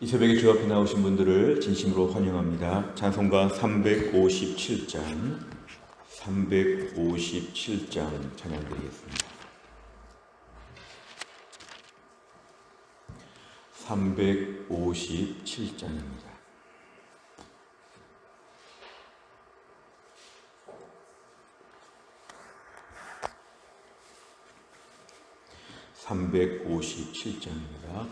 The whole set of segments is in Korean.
이 새벽에 주 앞에 나오신 분들을 진심으로 환영합니다. 찬송가 357장 찬양드리겠습니다. 357장입니다.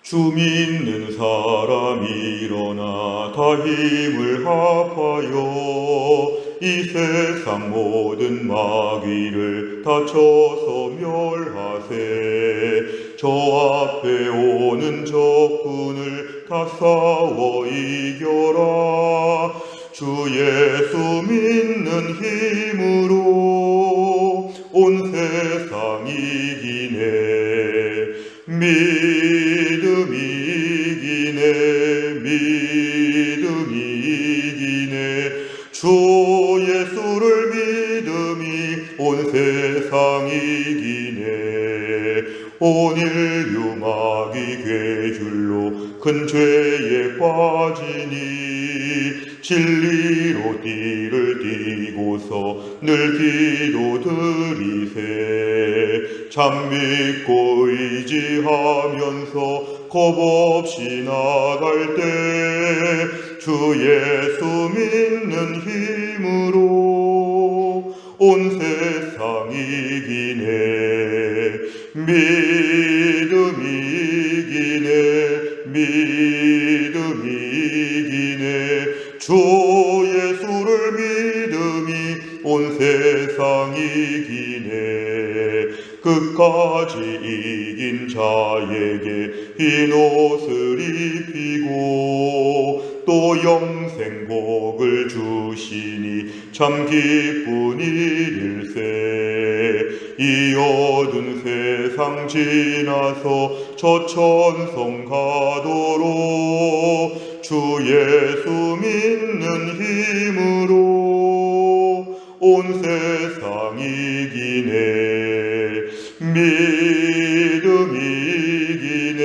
주 믿는 사람 일어나 다 힘을 합하여 이 세상 모든 마귀를 다 쳐서 멸하세. 저 앞에 오는 적군을 다 싸워 이겨라. 주 예수 믿는 힘으로 온 세상 이기네. 믿음 이기네. 주 예수를 믿음이 온 세상 이기네. 온 인류 마귀 괴줄로 큰 죄에 빠지니 진리로 띠를 띠고서 늘 기도드리세. 참 믿고 의지하면서 겁없이 나갈 때 주 예수 믿는 힘으로 온 세상 이기네. 믿음 이기네. 주 예수를 믿음이 온 세상 이기네. 끝까지 이긴 자에게 흰 옷을 입히고 또 영생복을 주시니 참 기쁜 일일세. 이 어두운 세상 지나서 저 천성 가도록 주 예수 믿는 힘으로 온 세상 이기네. 믿음 이기네.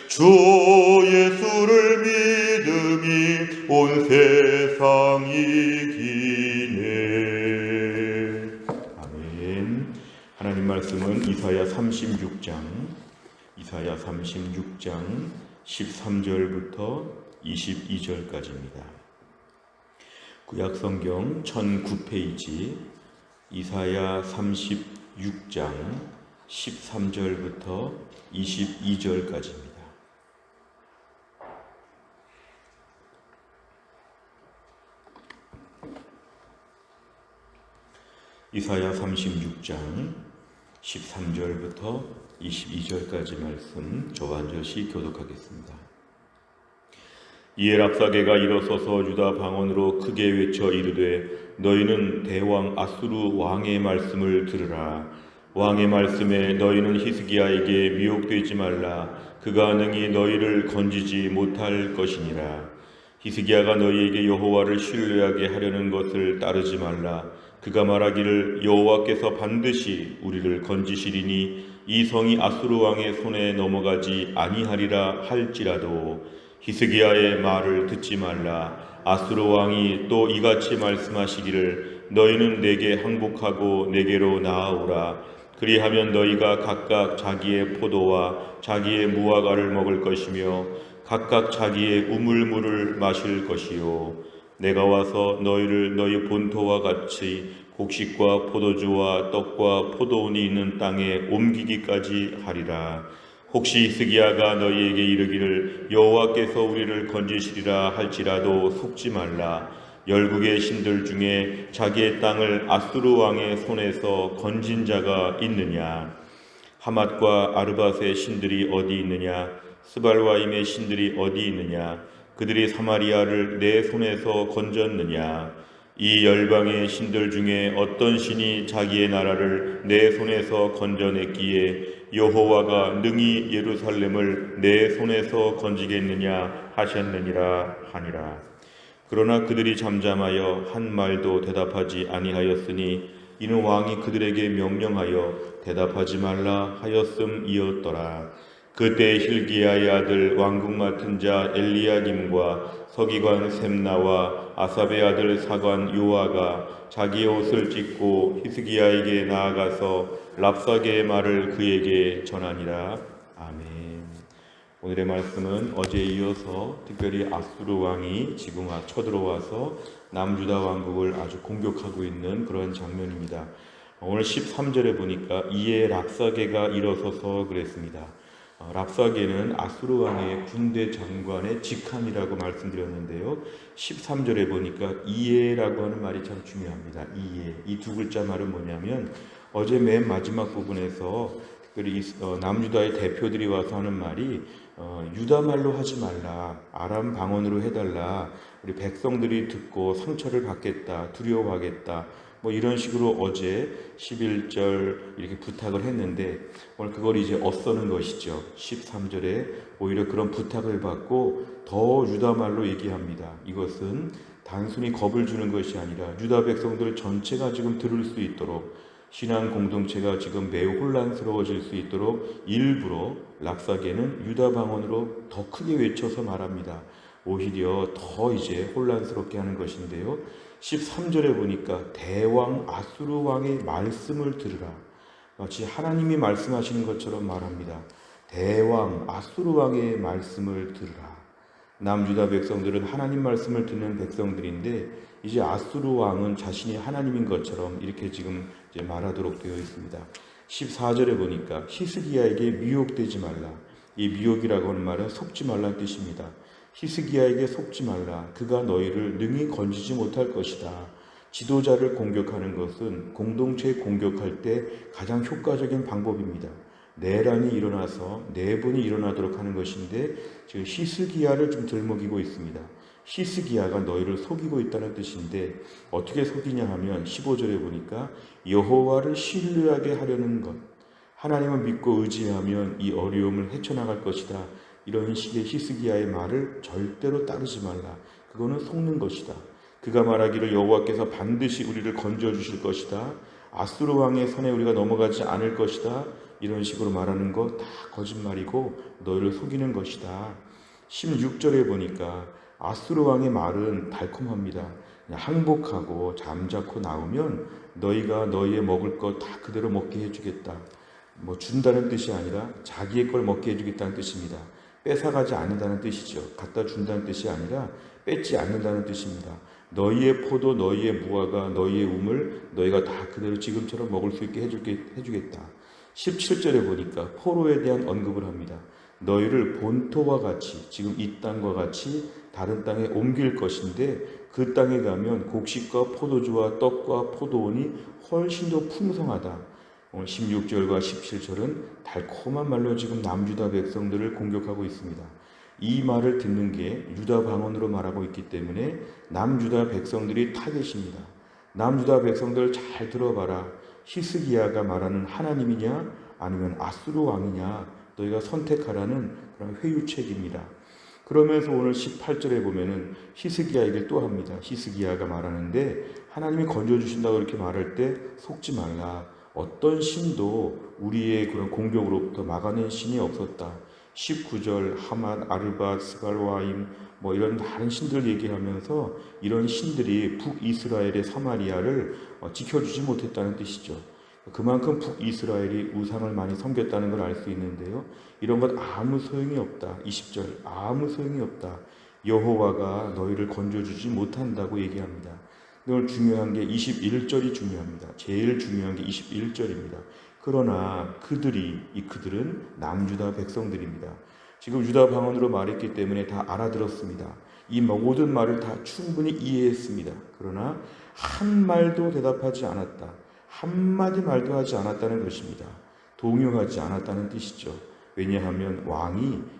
주 예수를 믿음이 온 세상 이기네. 아멘. 하나님 말씀은 이사야 36장 13절부터 22절까지입니다. 구약성경 1009페이지 이사야 36장 13절부터 22절까지입니다. 이사야 36장 13절부터 22절까지 말씀 저와 한 절씩 교독하겠습니다. 이에 랍사게가 일어서서 유다 방언으로 크게 외쳐 이르되 너희는 대왕 아수르 왕의 말씀을 들으라. 왕의 말씀에 너희는 히스기야에게 미혹되지 말라. 그가 능히 너희를 건지지 못할 것이니라. 히스기야가 너희에게 여호와를 신뢰하게 하려는 것을 따르지 말라. 그가 말하기를 여호와께서 반드시 우리를 건지시리니 이 성이 아수르 왕의 손에 넘어가지 아니하리라 할지라도 히스기야의 말을 듣지 말라. 아수르 왕이 또 이같이 말씀하시기를 너희는 내게 항복하고 내게로 나아오라. 그리하면 너희가 각각 자기의 포도와 자기의 무화과를 먹을 것이며 각각 자기의 우물물을 마실 것이요 내가 와서 너희를 너희 본토와 같이 곡식과 포도주와 떡과 포도원이 있는 땅에 옮기기까지 하리라. 혹시 히스기야가 너희에게 이르기를 여호와께서 우리를 건지시리라 할지라도 속지 말라. 열국의 신들 중에 자기의 땅을 아수르 왕의 손에서 건진 자가 있느냐? 하맛과 아르밧의 신들이 어디 있느냐? 스발와임의 신들이 어디 있느냐? 그들이 사마리아를 내 손에서 건졌느냐? 이 열방의 신들 중에 어떤 신이 자기의 나라를 내 손에서 건져냈기에 여호와가 능히 예루살렘을 내 손에서 건지겠느냐 하셨느니라 하니라. 그러나 그들이 잠잠하여 한 말도 대답하지 아니하였으니 이는 왕이 그들에게 명령하여 대답하지 말라 하였음이었더라. 그때 hil기야의 아들 왕궁 맡은 자 엘리야김과 서기관 셈나와 아삽의 아들 사관 요아가 자기의 옷을 찢고 히스기야에게 나아가서 랍사게의 말을 그에게 전하니라. 아멘. 오늘의 말씀은 어제에 이어서 특별히 아수르 왕이 지금 쳐들어와서 남유다 왕국을 아주 공격하고 있는 그런 장면입니다. 오늘 13절에 보니까 이에 랍사게가 일어서서 그랬습니다. 랍사게는 아수르 왕의 군대 장관의 직함이라고 말씀드렸는데요. 13절에 보니까 이에라고 하는 말이 참 중요합니다. 이에. 이 두 글자 말은 뭐냐면 어제 맨 마지막 부분에서 특별히 남유다의 대표들이 와서 하는 말이 유다 말로 하지 말라, 아람 방언으로 해달라, 우리 백성들이 듣고 상처를 받겠다, 두려워하겠다, 뭐 이런 식으로 어제 11절 이렇게 부탁을 했는데 오늘 그걸 이제 엇서는 것이죠. 13절에 오히려 그런 부탁을 받고 더 유다 말로 얘기합니다. 이것은 단순히 겁을 주는 것이 아니라 유다 백성들 전체가 지금 들을 수 있도록, 신앙 공동체가 지금 매우 혼란스러워질 수 있도록 일부러 랍사게는 유다 방언으로 더 크게 외쳐서 말합니다. 오히려 더 이제 혼란스럽게 하는 것인데요. 13절에 보니까 대왕 아수르 왕의 말씀을 들으라. 마치 하나님이 말씀하시는 것처럼 말합니다. 대왕 아수르 왕의 말씀을 들으라. 남유다 백성들은 하나님 말씀을 듣는 백성들인데 이제 아수르 왕은 자신이 하나님인 것처럼 이렇게 지금 이제 말하도록 되어 있습니다. 14절에 보니까 히스기야에게 미혹되지 말라. 이 미혹이라고 하는 말은 속지 말라는 뜻입니다. 히스기야에게 속지 말라. 그가 너희를 능히 건지지 못할 것이다. 지도자를 공격하는 것은 공동체에 공격할 때 가장 효과적인 방법입니다. 내란이 일어나서 내분이 일어나도록 하는 것인데 지금 히스기야를 좀 들먹이고 있습니다. 히스기야가 너희를 속이고 있다는 뜻인데 어떻게 속이냐 하면 15절에 보니까 여호와를 신뢰하게 하려는 것, 하나님을 믿고 의지하면 이 어려움을 헤쳐나갈 것이다. 이런 식의 히스기야의 말을 절대로 따르지 말라. 그거는 속는 것이다. 그가 말하기를 여호와께서 반드시 우리를 건져주실 것이다. 아수르 왕의 손에 우리가 넘어가지 않을 것이다. 이런 식으로 말하는 거 다 거짓말이고 너희를 속이는 것이다. 16절에 보니까 아수르 왕의 말은 달콤합니다. 항복하고 잠자코 나오면 너희가 너희의 먹을 것 다 그대로 먹게 해주겠다. 뭐 준다는 뜻이 아니라 자기의 걸 먹게 해주겠다는 뜻입니다. 뺏어가지 않는다는 뜻이죠. 갖다 준다는 뜻이 아니라 뺏지 않는다는 뜻입니다. 너희의 포도, 너희의 무화과, 너희의 우물 너희가 다 그대로 지금처럼 먹을 수 있게 해주겠다. 17절에 보니까 포로에 대한 언급을 합니다. 너희를 본토와 같이 지금 이 땅과 같이 다른 땅에 옮길 것인데 그 땅에 가면 곡식과 포도주와 떡과 포도원이 훨씬 더 풍성하다. 오늘 16절과 17절은 달콤한 말로 지금 남유다 백성들을 공격하고 있습니다. 이 말을 듣는 게 유다 방언으로 말하고 있기 때문에 남유다 백성들이 타겟입니다. 남유다 백성들 잘 들어봐라. 히스기야가 말하는 하나님이냐 아니면 아수르 왕이냐 너희가 선택하라는 그런 회유책입니다. 그러면서 오늘 18절에 보면은 히스기야에게 또 합니다. 히스기야가 말하는데 하나님이 건져주신다고 이렇게 말할 때 속지 말라. 어떤 신도 우리의 그런 공격으로부터 막아낸 신이 없었다. 19절 하맛, 아르밧, 스갈와임 뭐 이런 다른 신들 얘기하면서 이런 신들이 북이스라엘의 사마리아를 지켜주지 못했다는 뜻이죠. 그만큼 북이스라엘이 우상을 많이 섬겼다는 걸 알 수 있는데요. 이런 것 아무 소용이 없다. 20절 아무 소용이 없다. 여호와가 너희를 건져주지 못한다고 얘기합니다. 오늘 중요한 게 21절이 중요합니다. 제일 중요한 게 21절입니다. 그러나 그들은 남유다 백성들입니다. 지금 유다 방언으로 말했기 때문에 다 알아들었습니다. 이 모든 말을 다 충분히 이해했습니다. 그러나 한 말도 대답하지 않았다. 한마디 말도 하지 않았다는 것입니다. 동요하지 않았다는 뜻이죠. 왜냐하면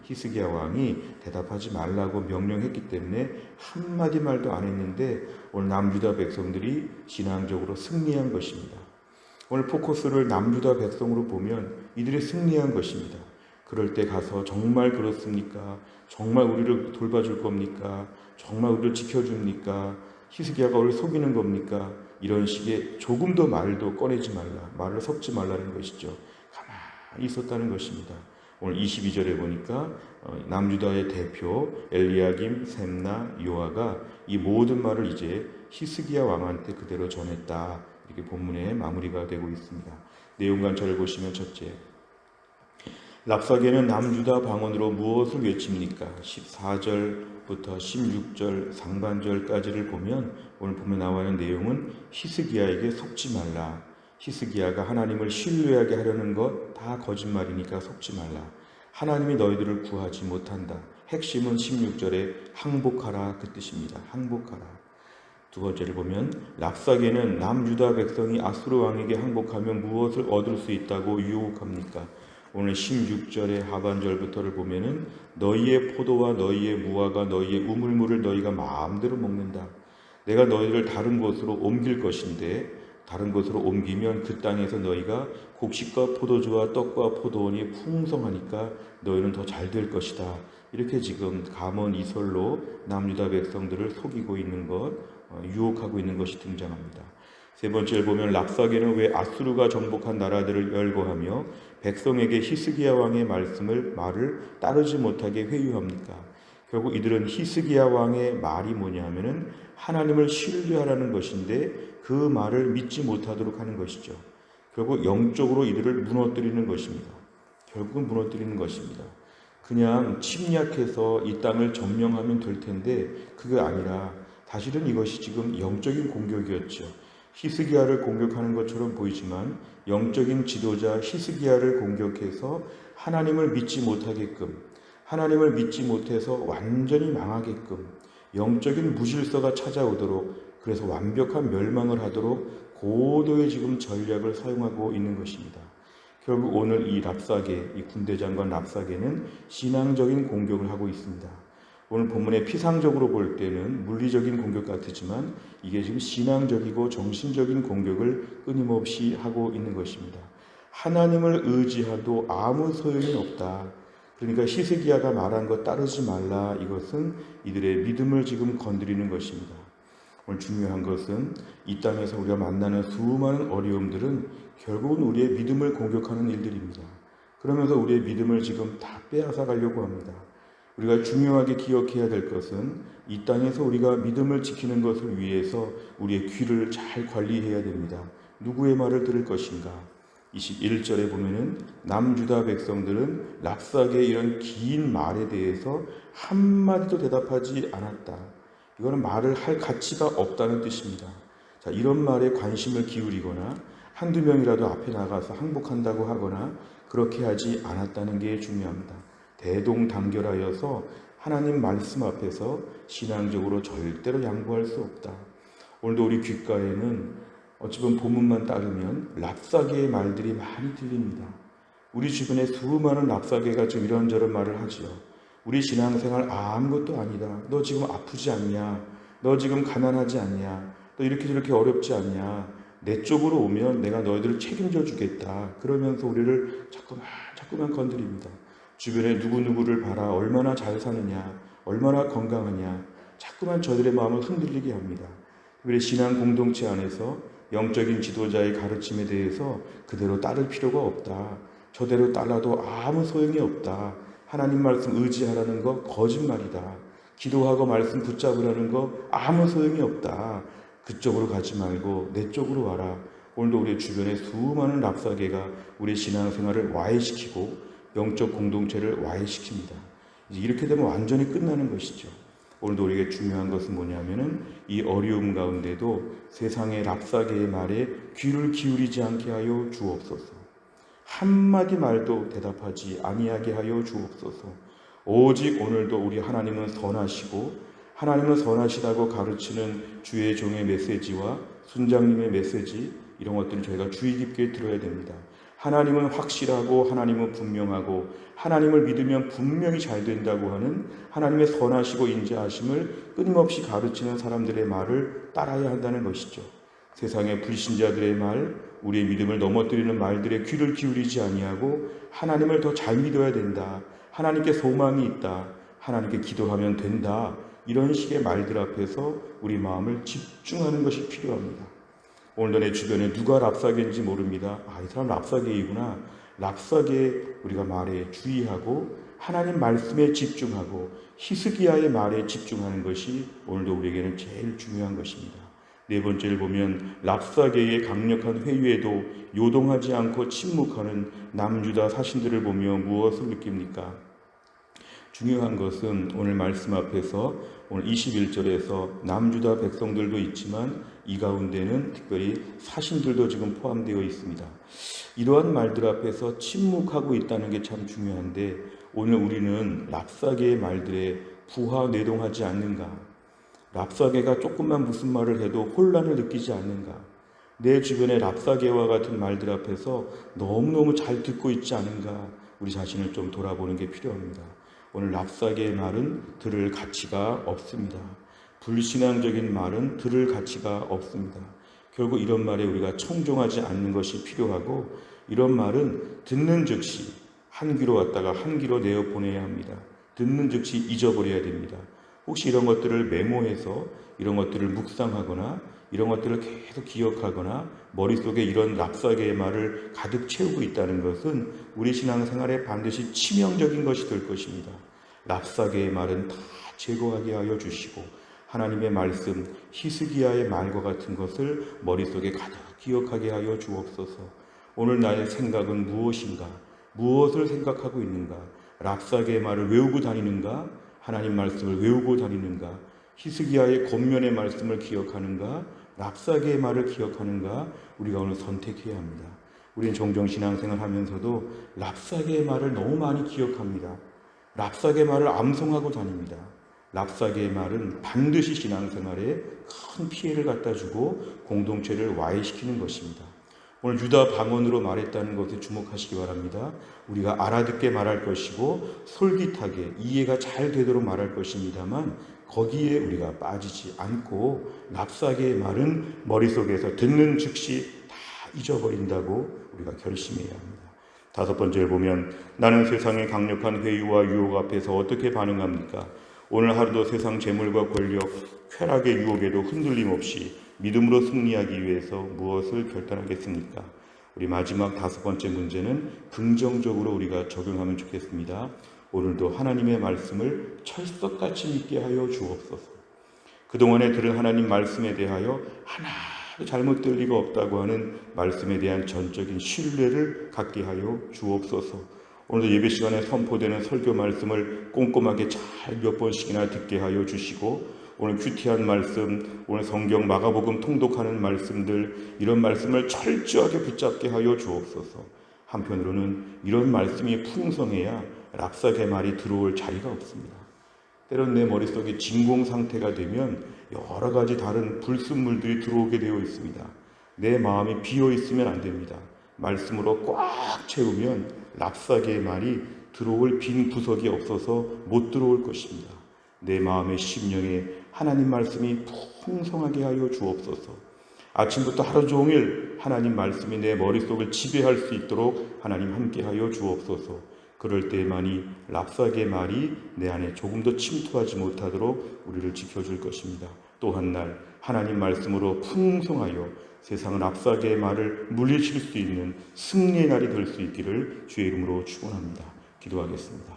히스기야 왕이 대답하지 말라고 명령했기 때문에 한마디 말도 안 했는데 오늘 남유다 백성들이 신앙적으로 승리한 것입니다. 오늘 포커스를 남유다 백성으로 보면 이들이 승리한 것입니다. 그럴 때 가서 정말 그렇습니까? 정말 우리를 돌봐줄 겁니까? 정말 우리를 지켜줍니까? 히스기야가 우리를 속이는 겁니까? 이런 식의 조금 더 말도 꺼내지 말라, 말을 섞지 말라는 것이죠. 가만히 있었다는 것입니다. 오늘 22절에 보니까 남유다의 대표 엘리야김, 셈나, 요아가 이 모든 말을 이제 히스기야 왕한테 그대로 전했다. 이렇게 본문에 마무리가 되고 있습니다. 내용 관찰을 보시면 첫째, 랍사게는 남유다 방언으로 무엇을 외칩니까? 14절부터 16절 상반절까지를 보면 오늘 보면 나와 있는 내용은 히스기야에게 속지 말라. 히스기야가 하나님을 신뢰하게 하려는 것 다 거짓말이니까 속지 말라. 하나님이 너희들을 구하지 못한다. 핵심은 16절에 항복하라 그 뜻입니다. 항복하라. 두 번째를 보면 랍사게는 남유다 백성이 아수르 왕에게 항복하면 무엇을 얻을 수 있다고 유혹합니까? 오늘 16절의 하반절부터를 보면은 너희의 포도와 너희의 무화과 너희의 우물물을 너희가 마음대로 먹는다. 내가 너희를 다른 곳으로 옮길 것인데 다른 곳으로 옮기면 그 땅에서 너희가 곡식과 포도주와 떡과 포도원이 풍성하니까 너희는 더 잘 될 것이다. 이렇게 지금 감언 이설로 남유다 백성들을 속이고 있는 것, 유혹하고 있는 것이 등장합니다. 세 번째를 보면 랍사게는 왜 아수르가 정복한 나라들을 열거하며 백성에게 히스기야 왕의 말을 따르지 못하게 회유합니까? 결국 이들은 히스기야 왕의 말이 뭐냐 하면은 하나님을 신뢰하라는 것인데 그 말을 믿지 못하도록 하는 것이죠. 결국 영적으로 이들을 무너뜨리는 것입니다. 결국은 무너뜨리는 것입니다. 그냥 침략해서 이 땅을 점령하면 될 텐데 그게 아니라 사실은 이것이 지금 영적인 공격이었죠. 히스기야를 공격하는 것처럼 보이지만 영적인 지도자 히스기야를 공격해서 하나님을 믿지 못하게끔, 하나님을 믿지 못해서 완전히 망하게끔 영적인 무질서가 찾아오도록, 그래서 완벽한 멸망을 하도록 고도의 지금 전략을 사용하고 있는 것입니다. 결국 오늘 이 랍사게, 이 군대장관 랍사게는 신앙적인 공격을 하고 있습니다. 오늘 본문에 피상적으로 볼 때는 물리적인 공격 같지만 이게 지금 신앙적이고 정신적인 공격을 끊임없이 하고 있는 것입니다. 하나님을 의지해도 아무 소용이 없다. 그러니까 히스기야가 말한 것 따르지 말라. 이것은 이들의 믿음을 지금 건드리는 것입니다. 오늘 중요한 것은 이 땅에서 우리가 만나는 수많은 어려움들은 결국은 우리의 믿음을 공격하는 일들입니다. 그러면서 우리의 믿음을 지금 다 빼앗아 가려고 합니다. 우리가 중요하게 기억해야 될 것은 이 땅에서 우리가 믿음을 지키는 것을 위해서 우리의 귀를 잘 관리해야 됩니다. 누구의 말을 들을 것인가? 21절에 보면은 남유다 백성들은 랍사게의 이런 긴 말에 대해서 한마디도 대답하지 않았다. 이거는 말을 할 가치가 없다는 뜻입니다. 자, 이런 말에 관심을 기울이거나 한두 명이라도 앞에 나가서 항복한다고 하거나 그렇게 하지 않았다는 게 중요합니다. 대동단결하여서 하나님 말씀 앞에서 신앙적으로 절대로 양보할 수 없다. 오늘도 우리 귓가에는 어찌 보면 본문만 따르면 랍사게의 말들이 많이 들립니다. 우리 주변에 수많은 랍사게가 지금 이런저런 말을 하지요. 우리 신앙생활 아무것도 아니다. 너 지금 아프지 않냐? 너 지금 가난하지 않냐? 너 이렇게 저렇게 어렵지 않냐? 내 쪽으로 오면 내가 너희들을 책임져 주겠다. 그러면서 우리를 자꾸만 건드립니다. 주변에 누구누구를 봐라. 얼마나 잘 사느냐? 얼마나 건강하냐? 자꾸만 저들의 마음을 흔들리게 합니다. 우리 신앙 공동체 안에서 영적인 지도자의 가르침에 대해서 그대로 따를 필요가 없다. 저대로 따라도 아무 소용이 없다. 하나님 말씀 의지하라는 거 거짓말이다. 기도하고 말씀 붙잡으라는 거 아무 소용이 없다. 그쪽으로 가지 말고 내 쪽으로 와라. 오늘도 우리 주변에 수많은 랍사게가 우리 신앙생활을 와해시키고 영적 공동체를 와해시킵니다. 이제 이렇게 되면 완전히 끝나는 것이죠. 오늘도 우리에게 중요한 것은 뭐냐면은 이 어려움 가운데도 세상의 랍사게의 말에 귀를 기울이지 않게 하여 주옵소서. 한마디 말도 대답하지 아니하게 하여 주옵소서. 오직 오늘도 우리 하나님은 선하시고 하나님은 선하시다고 가르치는 주의 종의 메시지와 순장님의 메시지, 이런 것들을 저희가 주의 깊게 들어야 됩니다. 하나님은 확실하고 하나님은 분명하고 하나님을 믿으면 분명히 잘 된다고 하는 하나님의 선하시고 인자하심을 끊임없이 가르치는 사람들의 말을 따라야 한다는 것이죠. 세상의 불신자들의 말, 우리의 믿음을 넘어뜨리는 말들에 귀를 기울이지 아니하고 하나님을 더 잘 믿어야 된다. 하나님께 소망이 있다. 하나님께 기도하면 된다. 이런 식의 말들 앞에서 우리 마음을 집중하는 것이 필요합니다. 오늘도 내 주변에 누가 랍사계인지 모릅니다. 이 사람 랍사계이구나. 랍사계 우리가 말에 주의하고 하나님 말씀에 집중하고 히스기야의 말에 집중하는 것이 오늘도 우리에게는 제일 중요한 것입니다. 네 번째를 보면 랍사계의 강력한 회유에도 요동하지 않고 침묵하는 남유다 사신들을 보며 무엇을 느낍니까? 중요한 것은 오늘 말씀 앞에서 오늘 21절에서 남유다 백성들도 있지만 이 가운데는 특별히 사신들도 지금 포함되어 있습니다. 이러한 말들 앞에서 침묵하고 있다는 게 참 중요한데 오늘 우리는 랍사계의 말들에 부하뇌동하지 않는가? 랍사계가 조금만 무슨 말을 해도 혼란을 느끼지 않는가? 내 주변의 랍사계와 같은 말들 앞에서 너무너무 잘 듣고 있지 않은가? 우리 자신을 좀 돌아보는 게 필요합니다. 오늘 랍사계의 말은 들을 가치가 없습니다. 불신앙적인 말은 들을 가치가 없습니다. 결국 이런 말에 우리가 청종하지 않는 것이 필요하고 이런 말은 듣는 즉시 한 귀로 왔다가 한 귀로 내어보내야 합니다. 듣는 즉시 잊어버려야 됩니다. 혹시 이런 것들을 메모해서 이런 것들을 묵상하거나 이런 것들을 계속 기억하거나 머릿속에 이런 랍사계의 말을 가득 채우고 있다는 것은 우리 신앙생활에 반드시 치명적인 것이 될 것입니다. 랍사계의 말은 다 제거하게 하여 주시고 하나님의 말씀, 히스기야의 말과 같은 것을 머릿속에 가득 기억하게 하여 주옵소서. 오늘 나의 생각은 무엇인가? 무엇을 생각하고 있는가? 랍사계의 말을 외우고 다니는가? 하나님 말씀을 외우고 다니는가? 히스기야의 권면의 말씀을 기억하는가? 랍사계의 말을 기억하는가? 우리가 오늘 선택해야 합니다. 우리는 종종 신앙생활 하면서도 랍사계의 말을 너무 많이 기억합니다. 랍사계의 말을 암송하고 다닙니다. 랍사계의 말은 반드시 신앙생활에 큰 피해를 갖다 주고 공동체를 와해시키는 것입니다. 오늘 유다 방언으로 말했다는 것에 주목하시기 바랍니다. 우리가 알아듣게 말할 것이고 솔깃하게 이해가 잘 되도록 말할 것입니다만 거기에 우리가 빠지지 않고 랍사계의 말은 머릿속에서 듣는 즉시 다 잊어버린다고 우리가 결심해야 합니다. 다섯 번째를 보면 나는 세상의 강력한 회유와 유혹 앞에서 어떻게 반응합니까? 오늘 하루도 세상 재물과 권력, 쾌락의 유혹에도 흔들림 없이 믿음으로 승리하기 위해서 무엇을 결단하겠습니까? 우리 마지막 다섯 번째 문제는 긍정적으로 우리가 적용하면 좋겠습니다. 오늘도 하나님의 말씀을 철석같이 믿게 하여 주옵소서. 그동안에 들은 하나님 말씀에 대하여 하나도 잘못될 리가 없다고 하는 말씀에 대한 전적인 신뢰를 갖게 하여 주옵소서. 오늘도 예배 시간에 선포되는 설교 말씀을 꼼꼼하게 잘 몇 번씩이나 듣게 하여 주시고 오늘 큐티한 말씀, 오늘 성경 마가복음 통독하는 말씀들 이런 말씀을 철저하게 붙잡게 하여 주옵소서. 한편으로는 이런 말씀이 풍성해야 랍사계 말이 들어올 자리가 없습니다. 때론 내 머릿속에 진공 상태가 되면 여러 가지 다른 불순물들이 들어오게 되어 있습니다. 내 마음이 비어 있으면 안 됩니다. 말씀으로 꽉 채우면 랍사계의 말이 들어올 빈 구석이 없어서 못 들어올 것입니다. 내 마음의 심령에 하나님 말씀이 풍성하게 하여 주옵소서. 아침부터 하루 종일 하나님 말씀이 내 머릿속을 지배할 수 있도록 하나님 함께 하여 주옵소서. 그럴 때만이 랍사계의 말이 내 안에 조금 더 침투하지 못하도록 우리를 지켜줄 것입니다. 또 한 날 하나님 말씀으로 풍성하여 세상은 랍사계의 말을 물리칠 수 있는 승리의 날이 될 수 있기를 주의 이름으로 축원합니다. 기도하겠습니다.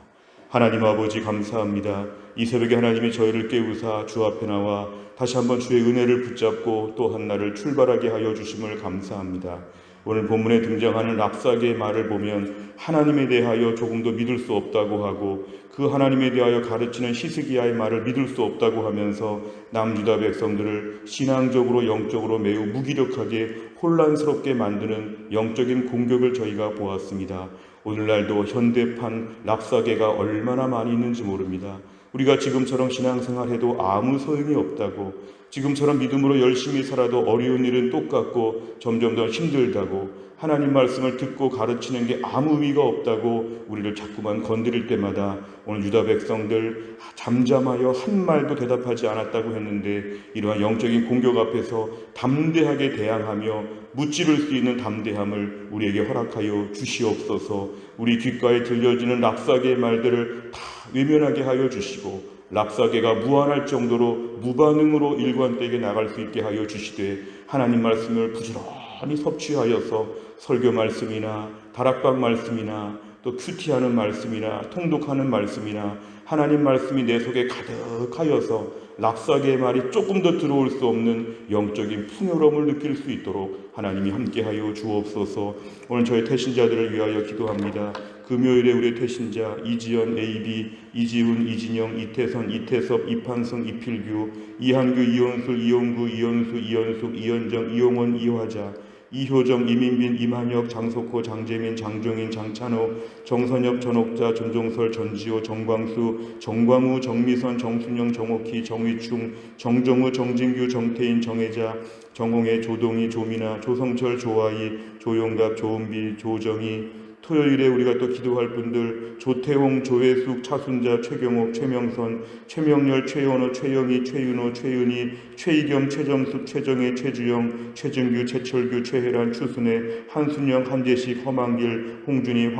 하나님 아버지 감사합니다. 이 새벽에 하나님이 저희를 깨우사 주 앞에 나와 다시 한번 주의 은혜를 붙잡고 또 한 날을 출발하게 하여 주심을 감사합니다. 오늘 본문에 등장하는 랍사계의 말을 보면 하나님에 대하여 조금도 믿을 수 없다고 하고 그 하나님에 대하여 가르치는 히스기야의 말을 믿을 수 없다고 하면서 남유다 백성들을 신앙적으로 영적으로 매우 무기력하게 혼란스럽게 만드는 영적인 공격을 저희가 보았습니다. 오늘날도 현대판 랍사계가 얼마나 많이 있는지 모릅니다. 우리가 지금처럼 신앙생활해도 아무 소용이 없다고, 지금처럼 믿음으로 열심히 살아도 어려운 일은 똑같고 점점 더 힘들다고, 하나님 말씀을 듣고 가르치는 게 아무 의미가 없다고 우리를 자꾸만 건드릴 때마다 오늘 유다 백성들 잠잠하여 한 말도 대답하지 않았다고 했는데 이러한 영적인 공격 앞에서 담대하게 대항하며 무찌를 수 있는 담대함을 우리에게 허락하여 주시옵소서. 우리 귓가에 들려지는 랍사계의 말들을 다 외면하게 하여 주시고 랍사계가 무한할 정도로 무반응으로 일관되게 나갈 수 있게 하여 주시되 하나님 말씀을 부지런히 섭취하여서 설교 말씀이나 다락방 말씀이나 또 큐티하는 말씀이나 통독하는 말씀이나 하나님 말씀이 내 속에 가득하여서 랍사계의 말이 조금 더 들어올 수 없는 영적인 풍요로움을 느낄 수 있도록 하나님이 함께하여 주옵소서. 오늘 저희 태신자들을 위하여 기도합니다. 금요일에 우리의 태신자 이지연, AB, 이지훈, 이진영, 이태선, 이태섭, 이판성, 이필규, 이한규, 이원술, 이용구, 이연수, 이연숙, 이현정, 이용원, 이화자, 이효정, 이민빈, 이만혁, 장석호, 장재민, 장종인, 장찬호, 정선엽, 전옥자, 전종설, 전지호, 정광수, 정광우, 정미선, 정순영, 정옥희, 정휘충, 정정우, 정진규, 정태인, 정혜자, 정홍혜, 조동희, 조민아, 조성철, 조아이, 조용갑, 조은비, 조정희. 토요일에 우리가 또 기도할 분들 조태홍, 조회숙, 차순자, 최경옥, 최명선, 최명렬, 최연호, 최영희, 최윤호, 최은희, 최이겸, 최정숙, 최정혜, 최주영, 최정규, 최철규, 최혜란, 추순혜, 한순영, 한재식, 허만길, 홍준희,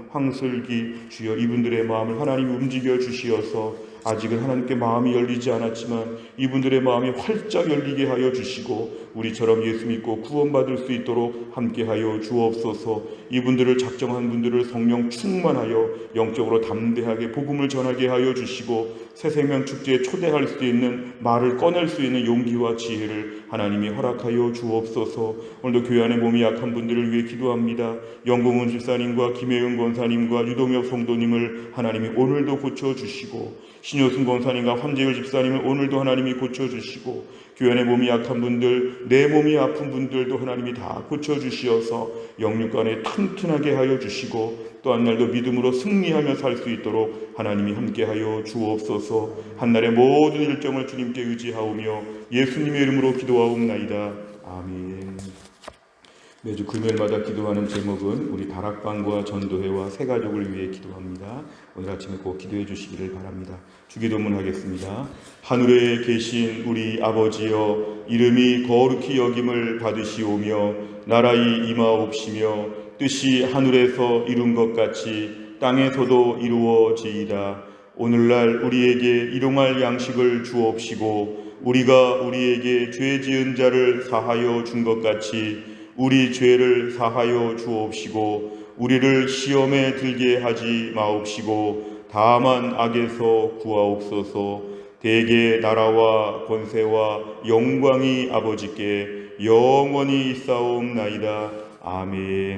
황슬기. 주여 이분들의 마음을 하나님 움직여 주시어서 아직은 하나님께 마음이 열리지 않았지만 이분들의 마음이 활짝 열리게 하여 주시고 우리처럼 예수 믿고 구원받을 수 있도록 함께하여 주옵소서. 이분들을 작정한 분들을 성령 충만하여 영적으로 담대하게 복음을 전하게 하여 주시고 새생명 축제에 초대할 수 있는 말을 꺼낼 수 있는 용기와 지혜를 하나님이 허락하여 주옵소서. 오늘도 교회 안에 몸이 약한 분들을 위해 기도합니다. 영공훈 집사님과 김혜은 권사님과 유동엽 성도님을 하나님이 오늘도 고쳐주시고 신효순 권사님과 황재율 집사님을 오늘도 하나님이 고쳐주시고 교회 안에 몸이 약한 분들, 내 몸이 아픈 분들도 하나님이 다 고쳐주시어서 영육간에 튼튼하게 하여 주시고 또 한 날도 믿음으로 승리하며 살 수 있도록 하나님이 함께하여 주옵소서. 한날의 모든 일정을 주님께 의지하오며 예수님의 이름으로 기도하옵나이다. 아멘. 매주 금요일마다 기도하는 제목은 우리 다락방과 전도회와 새 가족을 위해 기도합니다. 오늘 아침에 꼭 기도해 주시기를 바랍니다. 주기도문 하겠습니다. 하늘에 계신 우리 아버지여, 이름이 거룩히 여김을 받으시오며 나라의 임하옵시며 뜻이 하늘에서 이룬 것 같이 땅에서도 이루어지이다. 오늘날 우리에게 일용할 양식을 주옵시고 우리가 우리에게 죄 지은 자를 사하여 준 것 같이 우리 죄를 사하여 주옵시고 우리를 시험에 들게 하지 마옵시고 다만 악에서 구하옵소서. 대개 나라와 권세와 영광이 아버지께 영원히 있사옵나이다. 아멘.